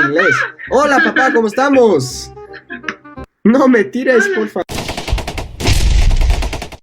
inglés. Hola, papá, ¿cómo estamos? No me tires, por favor.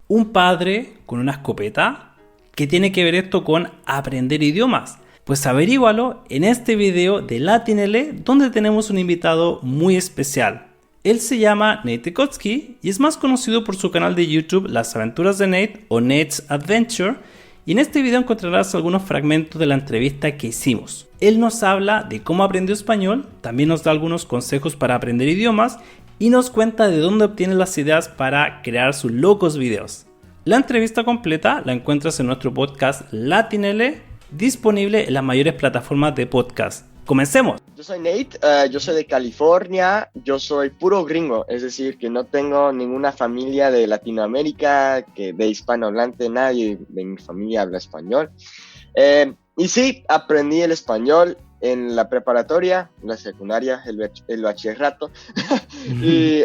Un padre con una escopeta. ¿Qué tiene que ver esto con aprender idiomas? Pues averígualo en este video de LatinL, donde tenemos un invitado muy especial. Él se llama Nate Tekotsky y es más conocido por su canal de YouTube Las Aventuras de Nate o Nate's Adventure. Y en este video encontrarás algunos fragmentos de la entrevista que hicimos. Él nos habla de cómo aprendió español, también nos da algunos consejos para aprender idiomas y nos cuenta de dónde obtiene las ideas para crear sus locos videos. La entrevista completa la encuentras en nuestro podcast LatinL, disponible en las mayores plataformas de podcast. ¡Comencemos! Yo soy Nate, yo soy de California, yo soy puro gringo, es decir, que no tengo ninguna familia de Latinoamérica, que de hispanohablante, nadie de mi familia habla español. Y sí, aprendí el español en la preparatoria, la secundaria, el bachillerato. Y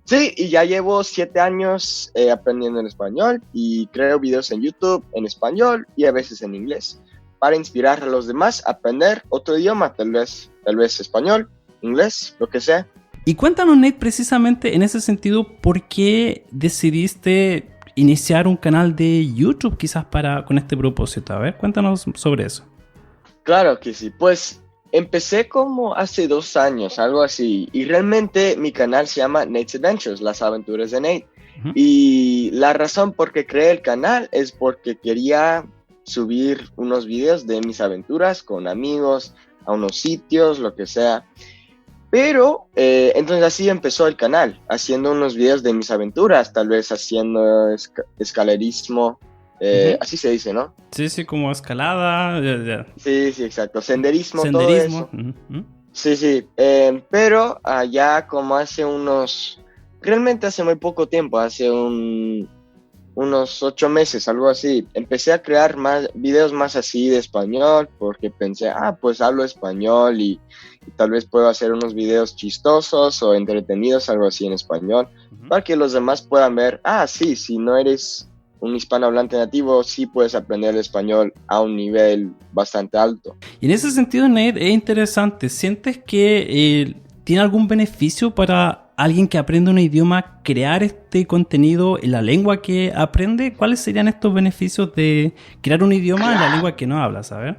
sí, y ya llevo 7 años aprendiendo el español y creo videos en YouTube en español y a veces en inglés, para inspirar a los demás a aprender otro idioma, tal vez español, inglés, lo que sea. Y cuéntanos, Nate, precisamente en ese sentido, ¿por qué decidiste iniciar un canal de YouTube quizás con este propósito? A ver, cuéntanos sobre eso. Claro que sí, pues empecé como hace 2 años, algo así, y realmente mi canal se llama Nate's Adventures, Las Aventuras de Nate. Y la razón por qué creé el canal es porque quería subir unos videos de mis aventuras con amigos, a unos sitios, lo que sea. Pero, entonces así empezó el canal, haciendo unos videos de mis aventuras, tal vez haciendo escalerismo, así se dice, ¿no? Sí, como escalada. Sí, exacto, senderismo, todo Senderismo. eso. Sí, pero allá como realmente hace muy poco tiempo, hace unos 8 meses, algo así, empecé a crear videos más así de español, porque pensé, pues hablo español y tal vez puedo hacer unos videos chistosos o entretenidos, algo así en español, para que los demás puedan ver, sí, si no eres un hispanohablante nativo, sí puedes aprender el español a un nivel bastante alto. Y en ese sentido, Nate, es interesante. ¿Sientes que tiene algún beneficio para alguien que aprende un idioma crear este contenido en la lengua que aprende? ¿Cuáles serían estos beneficios de crear un idioma en la lengua que no hablas? A ver.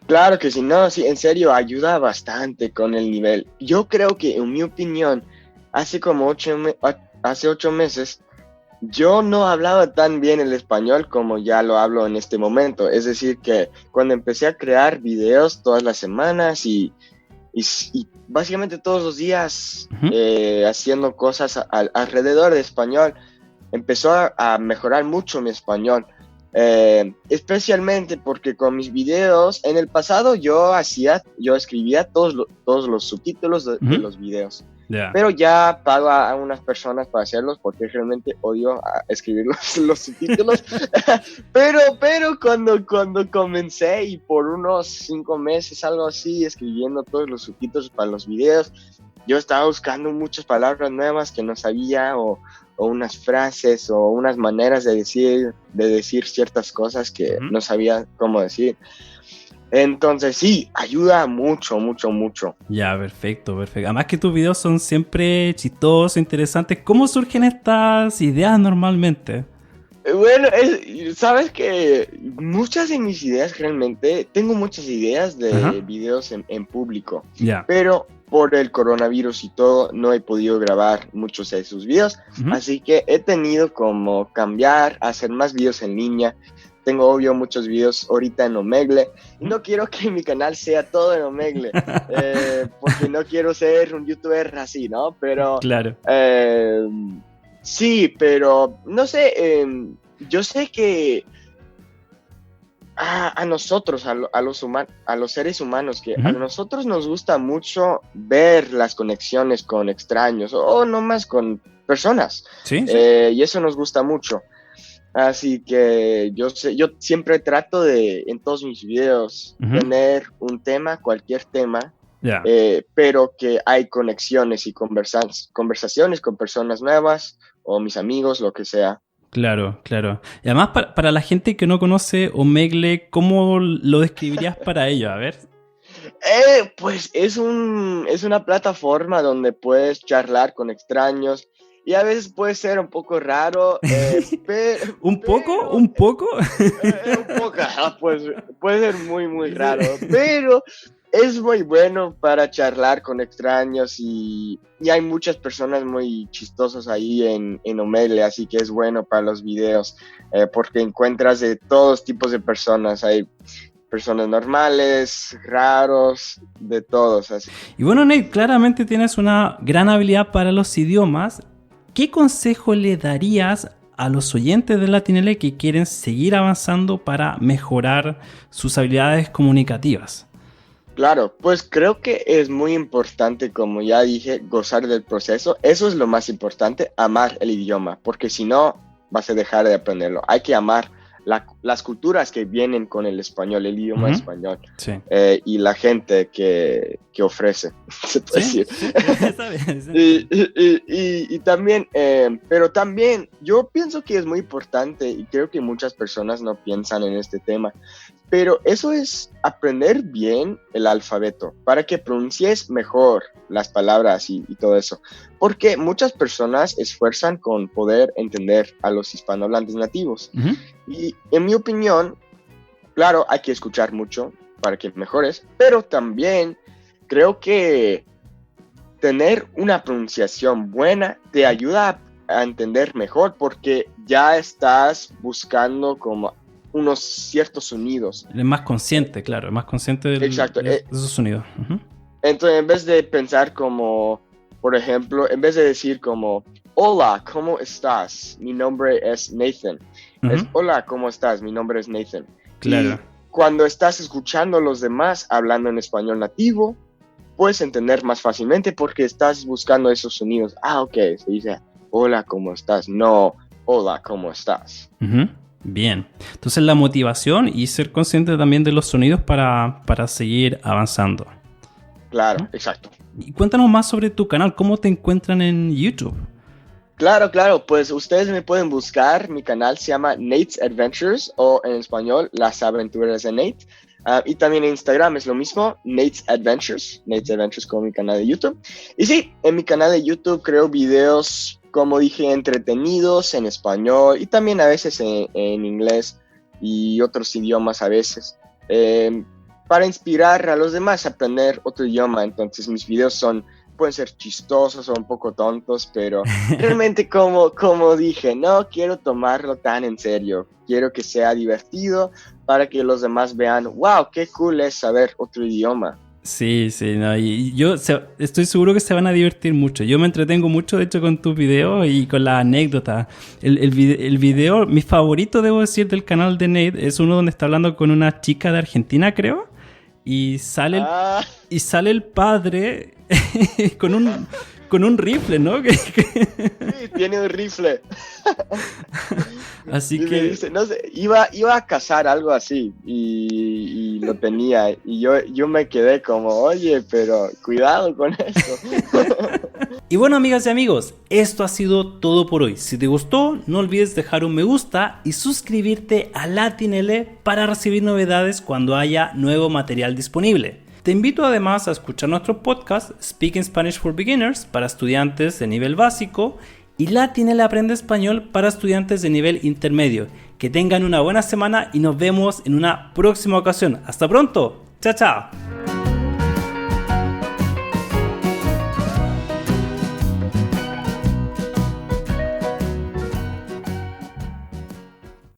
Claro que sí, no, sí, en serio, ayuda bastante con el nivel. Yo creo que, en mi opinión, hace 8 meses, yo no hablaba tan bien el español como ya lo hablo en este momento. Es decir, que cuando empecé a crear videos todas las semanas y básicamente todos los días haciendo cosas alrededor de español, empezó a mejorar mucho mi español. Especialmente porque con mis videos, en el pasado yo escribía todos los subtítulos de los videos. Yeah. Pero ya pago a unas personas para hacerlos porque realmente odio escribir los subtítulos. pero cuando comencé y por unos 5 meses, algo así, escribiendo todos los subtítulos para los videos, yo estaba buscando muchas palabras nuevas que no sabía o unas frases o unas maneras de decir ciertas cosas que no sabía cómo decir. Entonces sí, ayuda mucho. Ya, perfecto. Además que tus videos son siempre chistosos, interesantes. ¿Cómo surgen estas ideas normalmente? Bueno, sabes que muchas de mis ideas realmente, tengo muchas ideas de videos en público, pero por el coronavirus y todo no he podido grabar muchos de sus videos, así que he tenido como cambiar, hacer más videos en línea. Tengo obvio muchos videos ahorita en Omegle y no quiero que mi canal sea todo en Omegle, porque no quiero ser un youtuber así, ¿no? Pero claro. Sí, pero no sé, yo sé que a nosotros, a los seres humanos, que a nosotros nos gusta mucho ver las conexiones con extraños o nomás con personas. Sí. Y eso nos gusta mucho. Así que yo siempre trato de, en todos mis videos, tener un tema, cualquier tema, pero que hay conexiones y conversaciones con personas nuevas o mis amigos, lo que sea. Claro. Y además, para la gente que no conoce Omegle, ¿cómo lo describirías para ellos? A ver. Pues es una plataforma donde puedes charlar con extraños y a veces puede ser un poco raro, ¿Un poco? ¿Un poco? pues puede ser muy, muy raro, pero es muy bueno para charlar con extraños y hay muchas personas muy chistosas ahí en Omegle, así que es bueno para los videos, porque encuentras de todos tipos de personas, hay personas normales, raros, de todos. Así. Y bueno, Nate, claramente tienes una gran habilidad para los idiomas. ¿Qué consejo le darías a los oyentes de Latinele que quieren seguir avanzando para mejorar sus habilidades comunicativas? Claro, pues creo que es muy importante, como ya dije, gozar del proceso. Eso es lo más importante, amar el idioma, porque si no, vas a dejar de aprenderlo. Hay que amar las culturas que vienen con el español, el idioma español, sí. Y la gente que ofrece, se puede decir. Sí. Y también, pero también yo pienso que es muy importante y creo que muchas personas no piensan en este tema, pero eso es aprender bien el alfabeto para que pronuncies mejor las palabras y todo eso. Porque muchas personas esfuerzan con poder entender a los hispanohablantes nativos. Y en mi opinión, claro, hay que escuchar mucho para que mejores, pero también creo que tener una pronunciación buena te ayuda a entender mejor porque ya estás buscando como unos ciertos sonidos. Es más consciente, claro, es más consciente de esos sonidos. Entonces, en vez de pensar como, por ejemplo, en vez de decir como, hola, ¿cómo estás? Mi nombre es Nathan. Es, hola, ¿cómo estás? Mi nombre es Nathan. Claro. Y cuando estás escuchando a los demás hablando en español nativo, puedes entender más fácilmente porque estás buscando esos sonidos. Ah, ok, se dice, hola, ¿cómo estás? No, hola, ¿cómo estás? Bien, entonces la motivación y ser consciente también de los sonidos para seguir avanzando. Claro, exacto. Y cuéntanos más sobre tu canal, ¿cómo te encuentran en YouTube? Claro, pues ustedes me pueden buscar, mi canal se llama Nate's Adventures o en español, Las Aventuras de Nate. Y también en Instagram es lo mismo, Nate's Adventures como mi canal de YouTube. Y sí, en mi canal de YouTube creo videos, como dije, entretenidos en español y también a veces en inglés y otros idiomas a veces, para inspirar a los demás a aprender otro idioma. Entonces mis videos pueden ser chistosos o un poco tontos, pero realmente como dije, no quiero tomarlo tan en serio. Quiero que sea divertido para que los demás vean, wow, qué cool es saber otro idioma. Sí, no, y yo estoy seguro que se van a divertir mucho. Yo me entretengo mucho, de hecho, con tus videos y con las anécdotas. El video, mi favorito, debo decir, del canal de Nate es uno donde está hablando con una chica de Argentina, creo. Y sale el padre con un rifle, ¿no? Sí, tiene un rifle. Así y que... me dice, no sé, iba a cazar algo así y lo tenía. Y yo me quedé como, oye, pero cuidado con eso. Y bueno, amigas y amigos, esto ha sido todo por hoy. Si te gustó, no olvides dejar un me gusta y suscribirte a Latinele para recibir novedades cuando haya nuevo material disponible. Te invito además a escuchar nuestro podcast Speaking Spanish for Beginners para estudiantes de nivel básico y Latinele Aprende Español para estudiantes de nivel intermedio. Que tengan una buena semana y nos vemos en una próxima ocasión. ¡Hasta pronto! ¡Chao, chao!